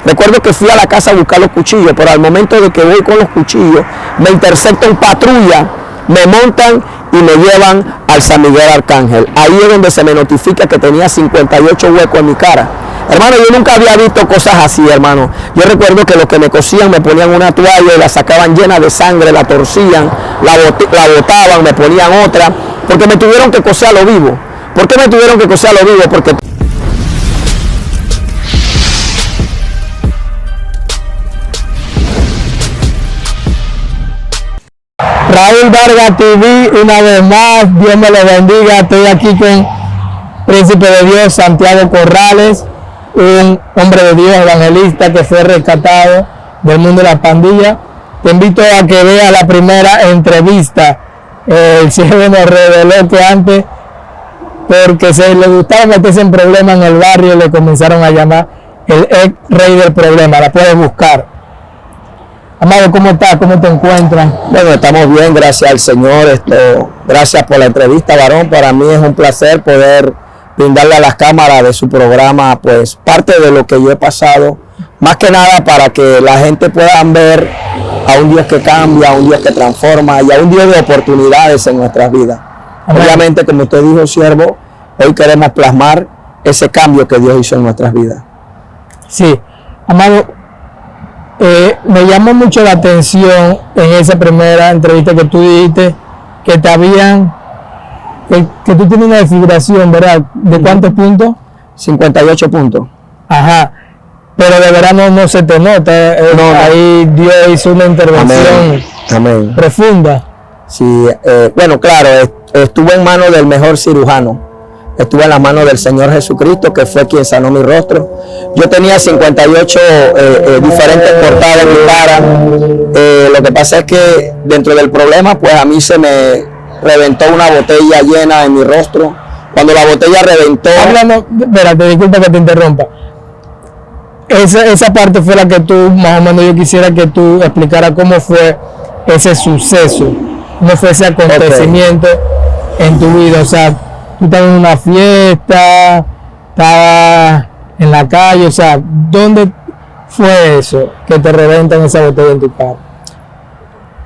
Recuerdo que fui a la casa a buscar los cuchillos, pero al momento de que voy con los cuchillos, me intercepta un patrulla, me montan y me llevan al San Miguel Arcángel. Ahí es donde se me notifica que tenía 58 huecos en mi cara. Hermano, yo nunca había visto cosas así, hermano. Yo recuerdo que los que me cosían me ponían una toalla y la sacaban llena de sangre, la torcían, la botaban, me ponían otra, porque me tuvieron que coser a lo vivo. ¿Por qué me tuvieron que coser a lo vivo? Porque Raúl Vargas TV, una vez más, Dios me lo bendiga. Estoy aquí con Príncipe de Dios, Santiago Corrales, un hombre de Dios, evangelista que fue rescatado del mundo de la pandilla. Te invito a que veas la primera entrevista. El siervo nos reveló que antes, porque se le gustaba meterse en problemas en el barrio, le comenzaron a llamar el ex rey del problema. La puedes buscar. Amado, ¿cómo estás? ¿Cómo te encuentras? bueno, estamos bien, gracias al Señor. Gracias por la entrevista, varón. Para mí es un placer poder brindarle a las cámaras de su programa, pues, parte de lo que yo he pasado. Más que nada para que la gente pueda ver a un Dios que cambia, a un Dios que transforma y a un Dios de oportunidades en nuestras vidas. Amén. Obviamente, como usted dijo, siervo, hoy queremos plasmar ese cambio que Dios hizo en nuestras vidas. Sí, amado. Me llamó mucho la atención en esa primera entrevista que tú dijiste que te habían, que tú tienes una desfiguración, ¿verdad? ¿De cuántos puntos? 58 puntos. Ajá, pero de verdad no se te nota. Ahí Dios hizo una intervención Amén. Profunda. Sí, bueno, claro, estuvo en manos del mejor cirujano. Estuve en las manos del Señor Jesucristo, que fue quien sanó mi rostro. Yo tenía 58 diferentes cortadas en mi cara. Lo que pasa es que dentro del problema, pues a mí se me reventó una botella llena en mi rostro. Cuando la botella reventó... Hablando, espérate, disculpa que te interrumpa. Esa parte fue la que tú, más o menos yo quisiera que tú explicaras cómo fue ese suceso, cómo fue ese acontecimiento en tu vida. O sea, tú estabas en una fiesta, estabas en la calle, o sea, ¿dónde fue eso que te reventan esa botella en tu cara?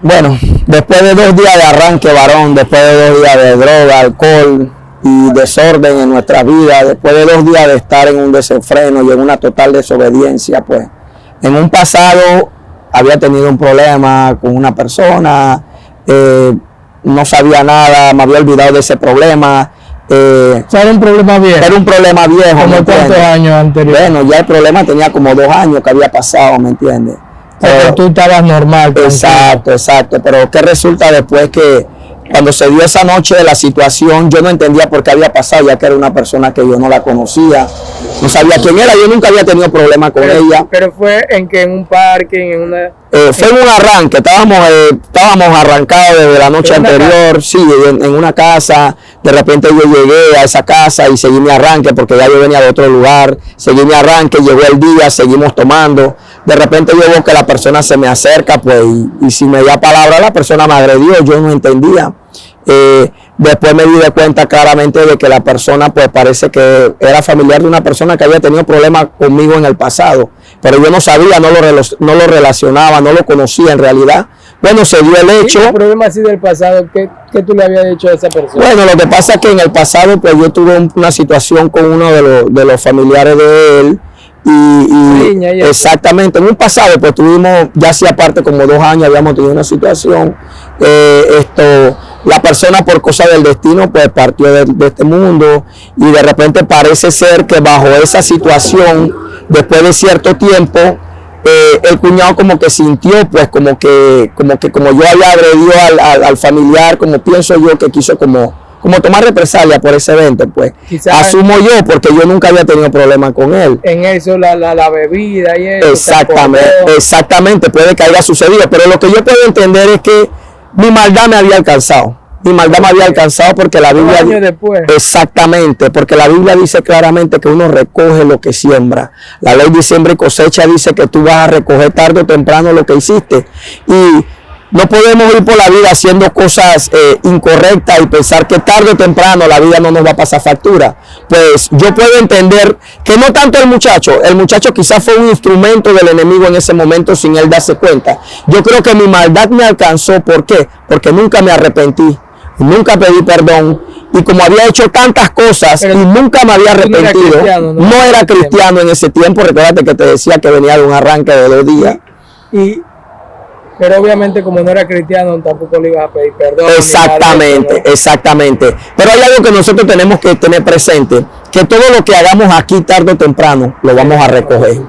Bueno, después de 2 días de arranque, varón, después de 2 días de droga, alcohol y desorden en nuestra vida, después de 2 días de estar en un desenfreno y en una total desobediencia, pues, en un pasado había tenido un problema con una persona, no sabía nada, me había olvidado de ese problema. O sea, era un problema viejo. Era un problema viejo. ¿Cómo cuántos años anteriores? Bueno, ya el problema tenía como 2 años que había pasado, ¿me entiendes? Pero tú estabas normal. Exacto. Pero ¿qué resulta después que cuando se dio esa noche de la situación, yo no entendía por qué había pasado, ya que era una persona que yo no la conocía, no sabía quién era, yo nunca había tenido problema con ella. Pero fue en un parque, en una... Fue en un arranque, estábamos arrancados desde la noche anterior, sí, en una casa. De repente yo llegué a esa casa y seguí mi arranque porque ya yo venía de otro lugar, seguí mi arranque, llegó el día, seguimos tomando. De repente yo veo que la persona se me acerca, pues, y si me da palabra la persona me agredió, yo no entendía. Después me di de cuenta claramente de que la persona, pues, parece que era familiar de una persona que había tenido problemas conmigo en el pasado, pero yo no sabía, no lo relacionaba, no lo conocía en realidad. Bueno, se dio el hecho. ¿El problema así del pasado? ¿Qué tú le habías dicho a esa persona? Bueno, lo que pasa es que en el pasado, pues, yo tuve una situación con uno de los familiares de él. Exactamente, en un pasado, pues tuvimos, ya hacía parte como 2 años, habíamos tenido una situación. La persona, por cosa del destino, pues partió de este mundo, y de repente parece ser que bajo esa situación, después de cierto tiempo, el cuñado como que sintió, pues, como yo había agredido al familiar, como pienso yo que quiso como tomar represalia por ese evento, pues. Quizás asumo yo, porque yo nunca había tenido problema con él. En eso, la bebida y eso. Exactamente, puede que haya sucedido, pero lo que yo puedo entender es que mi maldad me había alcanzado. Mi maldad me había alcanzado porque la Biblia... años después. Exactamente, porque la Biblia dice claramente que uno recoge lo que siembra. La ley de siembra y cosecha dice que tú vas a recoger tarde o temprano lo que hiciste. Y No podemos ir por la vida haciendo cosas incorrectas y pensar que tarde o temprano la vida no nos va a pasar factura. Pues yo puedo entender que no tanto el muchacho quizás fue un instrumento del enemigo en ese momento sin él darse cuenta. Yo creo que mi maldad me alcanzó. ¿Por qué? Porque nunca me arrepentí, nunca pedí perdón. Y como había hecho tantas cosas y nunca me había arrepentido, no era cristiano en ese tiempo. Recuérdate que te decía que venía de un arranque de 2 días. Pero obviamente como no era cristiano tampoco le ibas a pedir perdón. Exactamente, ¿no? Exactamente. Pero hay algo que nosotros tenemos que tener presente, que todo lo que hagamos aquí tarde o temprano lo vamos a recoger.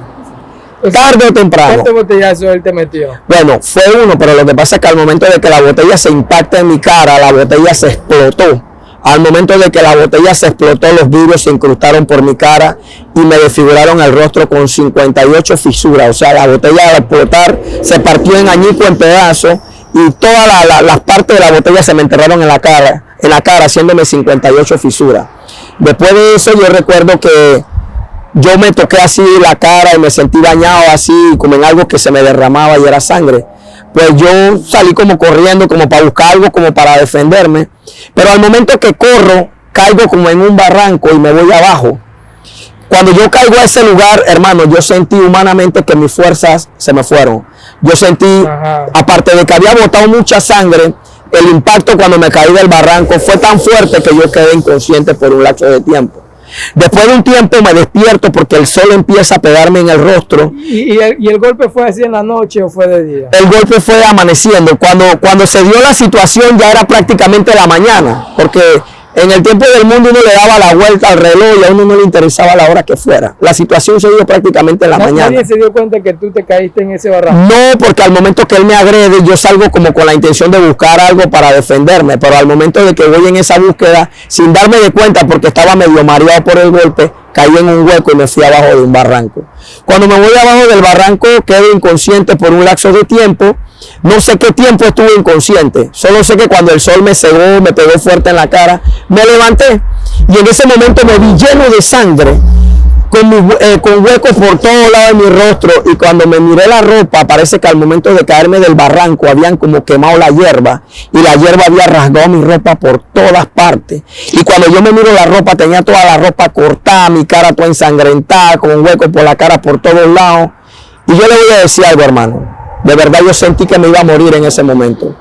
Tarde o temprano. ¿Cuántos botellazos él te metió? Bueno, fue uno, pero lo que pasa es que al momento de que la botella se impacta en mi cara, la botella se explotó. Al momento de que la botella se explotó, los vidrios se incrustaron por mi cara y me desfiguraron el rostro con 58 fisuras. O sea, la botella al explotar se partió en añicos, en pedazos, y todas las partes de la botella se me enterraron en la cara, haciéndome 58 fisuras. Después de eso, yo recuerdo que yo me toqué así la cara y me sentí dañado así, como en algo que se me derramaba y era sangre. Pues yo salí como corriendo, como para buscar algo, como para defenderme. Pero al momento que corro, caigo como en un barranco y me voy abajo. Cuando yo caigo a ese lugar, hermano, yo sentí humanamente que mis fuerzas se me fueron. Yo sentí, aparte de que había botado mucha sangre, el impacto cuando me caí del barranco fue tan fuerte que yo quedé inconsciente por un lapso de tiempo. Después de un tiempo me despierto porque el sol empieza a pegarme en el rostro. ¿Y el golpe fue así en la noche o fue de día? El golpe fue amaneciendo. Cuando se dio la situación ya era prácticamente la mañana, porque en el tiempo del mundo uno le daba la vuelta al reloj y a uno no le interesaba la hora que fuera. La situación se dio prácticamente en la mañana. ¿Nadie se dio cuenta que tú te caíste en ese barranco? No, porque al momento que él me agrede yo salgo como con la intención de buscar algo para defenderme, pero al momento de que voy en esa búsqueda, sin darme de cuenta porque estaba medio mareado por el golpe, caí en un hueco y me fui abajo de un barranco. Cuando me voy abajo del barranco quedo inconsciente por un lapso de tiempo. No sé qué tiempo estuve inconsciente, solo sé que cuando el sol me cegó, me pegó fuerte en la cara, me levanté y en ese momento me vi lleno de sangre, con huecos por todos lados de mi rostro, y cuando me miré la ropa, parece que al momento de caerme del barranco habían como quemado la hierba y la hierba había rasgado mi ropa por todas partes. Y cuando yo me miro la ropa, tenía toda la ropa cortada, mi cara toda ensangrentada, con huecos por la cara por todos lados. Y yo le voy a decir algo, hermano. De verdad yo sentí que me iba a morir en ese momento.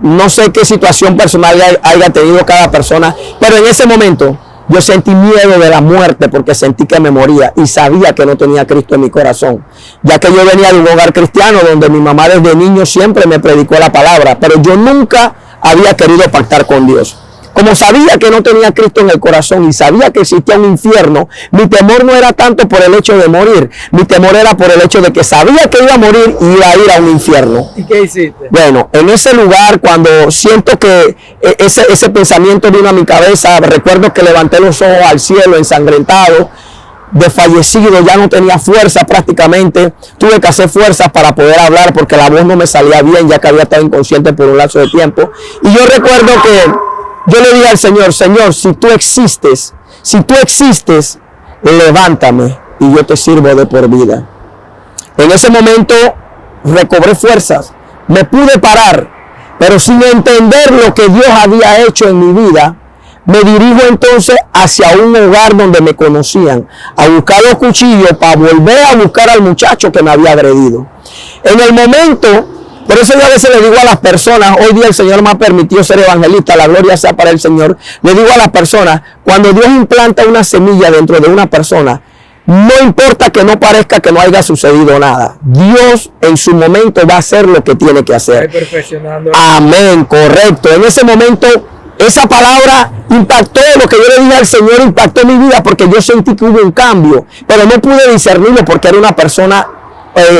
No sé qué situación personal haya tenido cada persona, pero en ese momento yo sentí miedo de la muerte porque sentí que me moría y sabía que no tenía Cristo en mi corazón, ya que yo venía de un hogar cristiano donde mi mamá desde niño siempre me predicó la palabra, pero yo nunca había querido pactar con Dios. Como sabía que no tenía Cristo en el corazón y sabía que existía un infierno, mi temor no era tanto por el hecho de morir, mi temor era por el hecho de que sabía que iba a morir y iba a ir a un infierno. ¿Y qué hiciste? Bueno, en ese lugar, cuando siento que ese pensamiento vino a mi cabeza, recuerdo que levanté los ojos al cielo ensangrentado, desfallecido, ya no tenía fuerza prácticamente, tuve que hacer fuerzas para poder hablar porque la voz no me salía bien, ya que había estado inconsciente por un lapso de tiempo. Y yo recuerdo que yo le dije al Señor, Señor, si tú existes, levántame y yo te sirvo de por vida. En ese momento recobré fuerzas, me pude parar, pero sin entender lo que Dios había hecho en mi vida, me dirijo entonces hacia un hogar donde me conocían, a buscar los cuchillos para volver a buscar al muchacho que me había agredido. En el momento, por eso yo a veces le digo a las personas, hoy día el Señor me ha permitido ser evangelista, la gloria sea para el Señor, le digo a las personas, cuando Dios implanta una semilla dentro de una persona, no importa que no parezca que no haya sucedido nada, Dios en su momento va a hacer lo que tiene que hacer. Amén, correcto. En ese momento, esa palabra impactó, lo que yo le dije al Señor impactó mi vida porque yo sentí que hubo un cambio, pero no pude discernirlo porque era una persona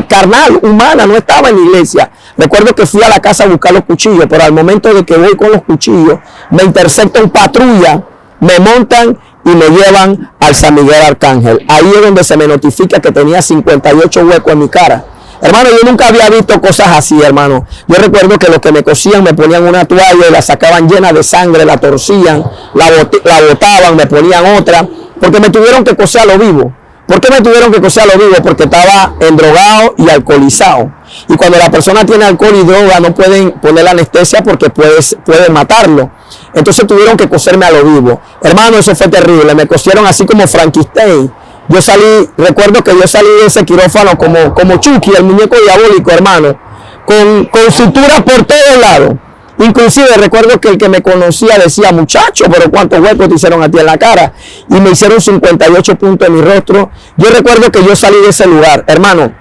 carnal, humana, no estaba en la iglesia. Recuerdo que fui a la casa a buscar los cuchillos, pero al momento de que voy con los cuchillos, me intercepta un patrulla, me montan y me llevan al San Miguel Arcángel. Ahí es donde se me notifica que tenía 58 huecos en mi cara. Hermano, yo nunca había visto cosas así, hermano. Yo recuerdo que los que me cosían me ponían una toalla y la sacaban llena de sangre, la torcían, la botaban, me ponían otra, porque me tuvieron que coser a lo vivo. ¿Por qué me tuvieron que coser a lo vivo? Porque estaba endrogado y alcoholizado. Y cuando la persona tiene alcohol y droga no pueden poner la anestesia porque puede matarlo. Entonces tuvieron que coserme a lo vivo. Hermano, eso fue terrible. Me cosieron así como Frankenstein. Yo salí, recuerdo que yo salí de ese quirófano como Chucky, el muñeco diabólico, hermano. Con suturas por todos lados. Inclusive recuerdo que el que me conocía decía, muchacho, pero cuántos huecos te hicieron a ti en la cara. Y me hicieron 58 puntos en mi rostro. Yo recuerdo que yo salí de ese lugar, hermano.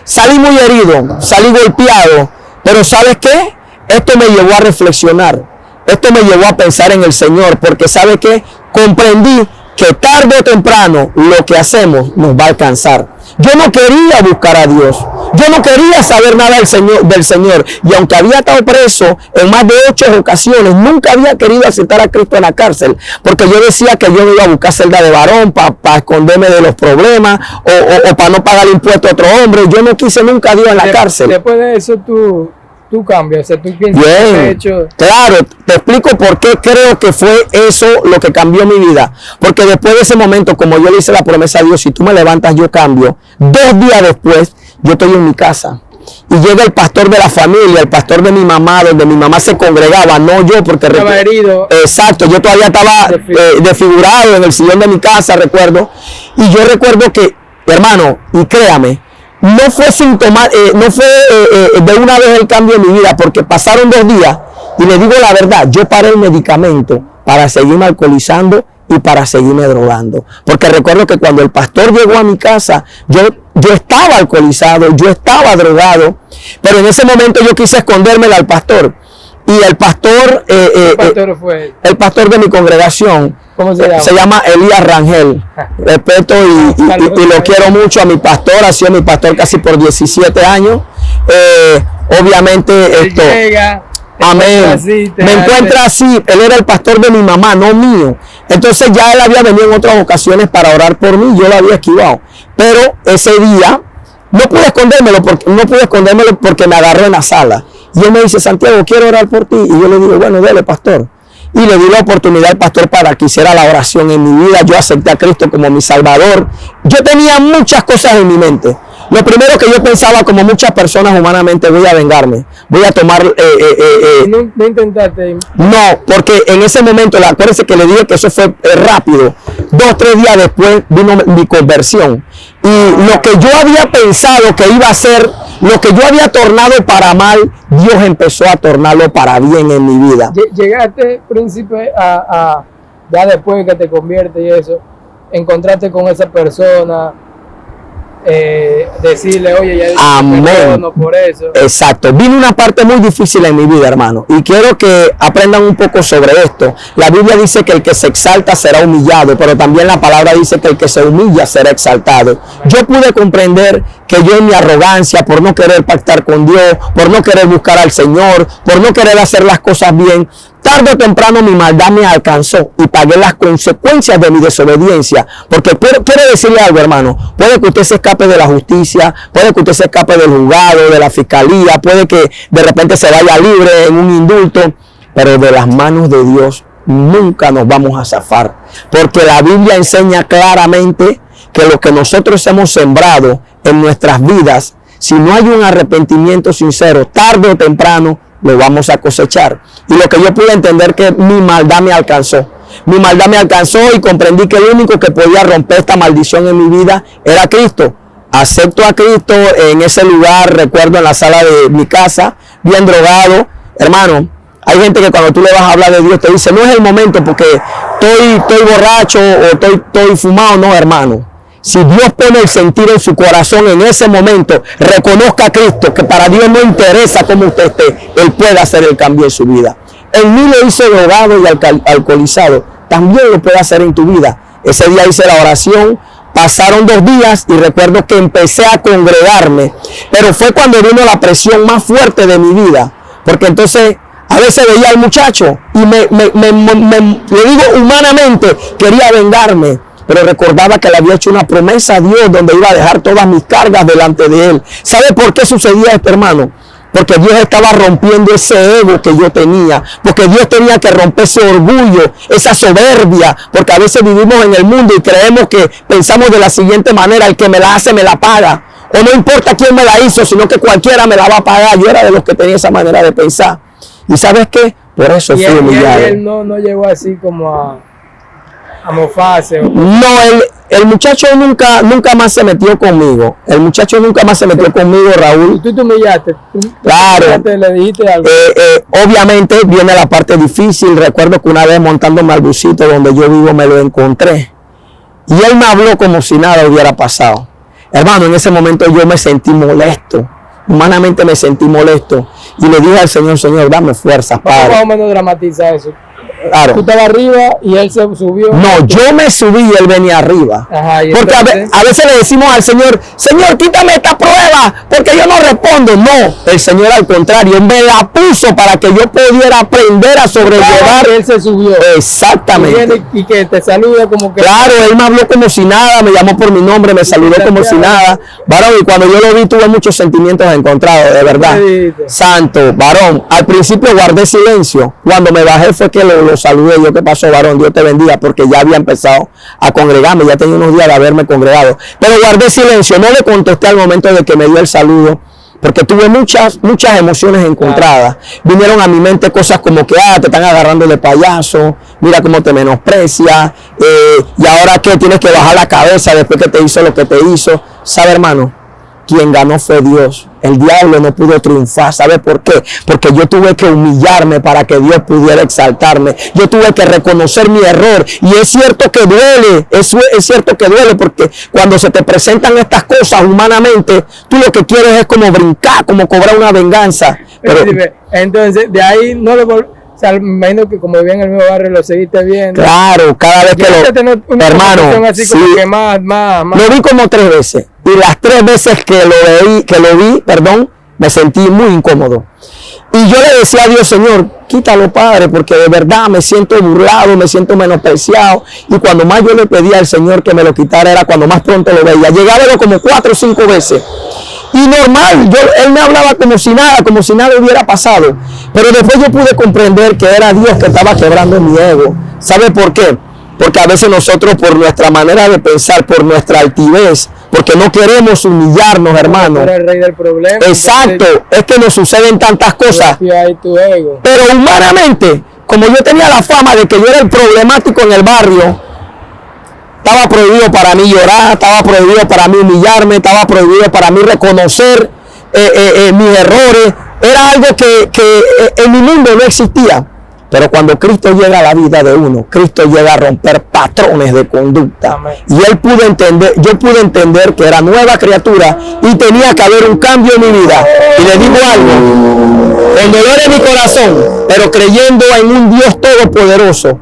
Salí muy herido, salí golpeado. Pero ¿sabes qué? Esto me llevó a reflexionar. Esto me llevó a pensar en el Señor. Porque ¿sabe qué? Comprendí que tarde o temprano lo que hacemos nos va a alcanzar. Yo no quería buscar a Dios. Yo no quería saber nada del Señor. Y aunque había estado preso en más de 8 ocasiones, nunca había querido aceptar a Cristo en la cárcel. Porque yo decía que yo no iba a buscar celda de varón para esconderme de los problemas o para no pagar impuestos a otro hombre. Yo no quise nunca a Dios en la cárcel. Después de eso tú cambias, o sea, tú piensas bien, hecho... Claro, te explico por qué creo que fue eso lo que cambió mi vida. Porque después de ese momento, como yo le hice la promesa a Dios, si tú me levantas, yo cambio. 2 días después, yo estoy en mi casa. Y llega el pastor de la familia, el pastor de mi mamá, donde mi mamá se congregaba, no yo, porque... Estaba herido. Exacto, yo todavía estaba desfigurado en el sillón de mi casa, recuerdo. Y yo recuerdo que, hermano, y créame, no fue de una vez el cambio en mi vida, porque pasaron 2 días y le digo la verdad, yo paré el medicamento para seguirme alcoholizando y para seguirme drogando. Porque recuerdo que cuando el pastor llegó a mi casa, yo estaba alcoholizado, yo estaba drogado, pero en ese momento yo quise escondérmelo al pastor. Y el pastor, el pastor de mi congregación, ¿cómo se llama? Se llama Elías Rangel. Respeto y lo quiero mucho a mi pastor, ha sido mi pastor casi por 17 años. Obviamente esto... Amén. Me encuentra así. Él era el pastor de mi mamá, no mío. Entonces ya él había venido en otras ocasiones para orar por mí. Yo lo había esquivado. Pero ese día no pude escondérmelo porque me agarró en la sala. Y él me dice, Santiago, quiero orar por ti. Y yo le digo, bueno, dale, pastor. Y le di la oportunidad al pastor para que hiciera la oración en mi vida. Yo acepté a Cristo como mi Salvador. Yo tenía muchas cosas en mi mente. Lo primero que yo pensaba, como muchas personas humanamente, voy a vengarme. Voy a tomar... ¿No intentaste? No, porque en ese momento, acuérdense que le dije que eso fue rápido. 2, 3 días después vino mi conversión. Y lo que yo había pensado que iba a ser, lo que yo había tornado para mal, Dios empezó a tornarlo para bien en mi vida. Llegaste, príncipe, ya después que te conviertes y eso, encontraste con esa persona, decirle, oye, ya amén, por eso. Exacto. Vino una parte muy difícil en mi vida, hermano, y quiero que aprendan un poco sobre esto. La Biblia dice que el que se exalta será humillado, pero también la palabra dice que el que se humilla será exaltado. Yo pude comprender que yo en mi arrogancia, por no querer pactar con Dios, por no querer buscar al Señor, por no querer hacer las cosas bien, tarde o temprano mi maldad me alcanzó y pagué las consecuencias de mi desobediencia. Porque quiero decirle algo, hermano, puede que usted se escape de la justicia, puede que usted se escape del juzgado, de la fiscalía, puede que de repente se vaya libre en un indulto, pero de las manos de Dios nunca nos vamos a zafar. Porque la Biblia enseña claramente que lo que nosotros hemos sembrado en nuestras vidas, si no hay un arrepentimiento sincero, tarde o temprano lo vamos a cosechar. Y lo que yo pude entender, que mi maldad me alcanzó. Mi maldad me alcanzó y comprendí que el único que podía romper esta maldición en mi vida era Cristo. Acepto a Cristo en ese lugar, recuerdo en la sala de mi casa, bien drogado. Hermano, hay gente que cuando tú le vas a hablar de Dios te dice, no es el momento porque estoy borracho o estoy fumado. No, hermano. Si Dios pone el sentir en su corazón en ese momento, reconozca a Cristo, que para Dios no interesa cómo usted esté, Él puede hacer el cambio en su vida. Él ni lo hizo drogado y alcoholizado, también lo puede hacer en tu vida. Ese día hice la oración, pasaron 2 días y recuerdo que empecé a congregarme, pero fue cuando vino la presión más fuerte de mi vida, porque entonces a veces veía al muchacho y le digo humanamente, quería vengarme. Pero recordaba que le había hecho una promesa a Dios donde iba a dejar todas mis cargas delante de Él. ¿Sabe por qué sucedía esto, hermano? porque Dios estaba rompiendo ese ego que yo tenía, porque Dios tenía que romper ese orgullo, esa soberbia, porque a veces vivimos en el mundo y creemos que pensamos de la siguiente manera: el que me la hace me la paga, o no importa quién me la hizo, sino que cualquiera me la va a pagar. Yo era de los que tenía esa manera de pensar, y ¿sabes qué? Por eso fui humillado. Y él no llegó así como a mofarse. No, el muchacho nunca más se metió conmigo. El muchacho nunca más se metió conmigo, Raúl. ¿Y tú te humillaste? Claro. ¿Le dijiste algo? Obviamente viene la parte difícil. Recuerdo que una vez montándome al busito donde yo vivo me lo encontré. Y él me habló como si nada hubiera pasado. Hermano, en ese momento yo me sentí molesto. Humanamente me sentí molesto. Y le dije al Señor: Señor, dame fuerzas, Padre. Más o menos dramatiza eso. Claro. Tú estabas arriba y él se subió. No, yo me subí y él venía arriba. Ajá, porque a veces le decimos al Señor: Señor, quítame esta prueba porque yo no respondo. No, el Señor al contrario, me la puso para que yo pudiera aprender a sobrellevar. Él se subió. Exactamente. Y que te saluda como que... Claro, él me habló como si nada, me llamó por mi nombre, me saludó como si nada. Varón, y cuando yo lo vi tuve muchos sentimientos encontrados, de verdad. Santo, varón, al principio guardé silencio. Cuando me bajé fue que lo saludé. Yo: ¿qué pasó, varón? Dios te bendiga, porque ya había empezado a congregarme, ya tenía unos días de haberme congregado. Pero guardé silencio, no le contesté al momento de que me dio el saludo, porque tuve muchas emociones encontradas. Vinieron a mi mente cosas como que: te están agarrando de payaso, mira cómo te menosprecia, y ahora que tienes que bajar la cabeza después que te hizo lo que te hizo. ¿Sabe, hermano? Quien ganó fue Dios. El diablo no pudo triunfar. ¿Sabe por qué? Porque yo tuve que humillarme para que Dios pudiera exaltarme. Yo tuve que reconocer mi error. Y es cierto que duele. Es cierto que duele, porque cuando se te presentan estas cosas humanamente, tú lo que quieres es como brincar, como cobrar una venganza. Pero entonces, de ahí no le volviste. O sea, me imagino que como vivía en el mismo barrio lo seguiste viendo. Claro, cada vez que hermano, así sí, como que más. Lo vi como 3 veces. Y las 3 veces que lo vi, me sentí muy incómodo. Y yo le decía a Dios: Señor, quítalo, Padre, porque de verdad me siento burlado, me siento menospreciado. Y cuando más yo le pedía al Señor que me lo quitara, era cuando más pronto lo veía. Llegué a verlo como 4 o 5 veces. Y normal, él me hablaba como si nada hubiera pasado. Pero después yo pude comprender que era Dios que estaba quebrando mi ego. ¿Sabe por qué? Porque a veces nosotros, por nuestra manera de pensar, por nuestra altivez, porque no queremos humillarnos, hermano. Pero el rey del problema. Exacto, es que nos suceden tantas cosas. Pero humanamente, como yo tenía la fama de que yo era el problemático en el barrio, estaba prohibido para mí llorar, estaba prohibido para mí humillarme, estaba prohibido para mí reconocer mis errores. Era algo que en mi mundo no existía. Pero cuando Cristo llega a la vida de uno, Cristo llega a romper patrones de conducta. Amén. Y yo pude entender que era nueva criatura y tenía que haber un cambio en mi vida. Y le digo algo, con dolor en mi corazón, pero creyendo en un Dios todopoderoso,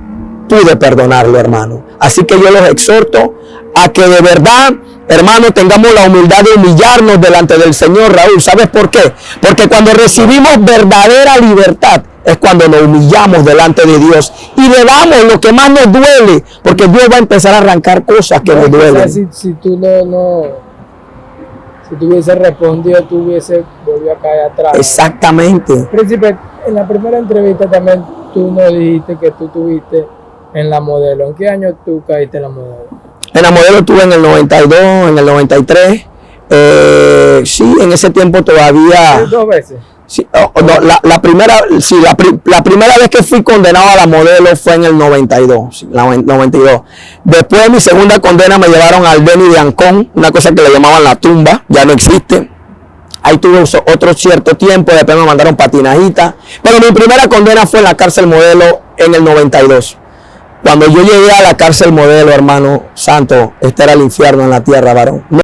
pude perdonarlo, hermano. Así que yo los exhorto a que de verdad, hermano, tengamos la humildad de humillarnos delante del Señor, Raúl. ¿Sabes por qué? Porque cuando recibimos verdadera libertad, es cuando nos humillamos delante de Dios y le damos lo que más nos duele, porque Dios va a empezar a arrancar cosas que nos duelen. Si tú hubiese respondido, tú hubiese volvido a caer atrás. Exactamente. Príncipe, en la primera entrevista también tú nos dijiste que tú tuviste en la modelo. ¿En qué año tú caíste en la modelo? En la modelo estuve en el 92, en el 93. Sí, en ese tiempo todavía... 2 veces. Sí, la primera vez que fui condenado a la modelo fue en el 92, sí, 92. Después de mi segunda condena me llevaron al Beni de Ancón, una cosa que le llamaban la tumba, ya no existe. Ahí tuve otro cierto tiempo, después me mandaron patinajita. Pero mi primera condena fue en la cárcel modelo en el 92. Cuando yo llegué a la cárcel modelo, hermano santo, este era el infierno en la tierra, varón. No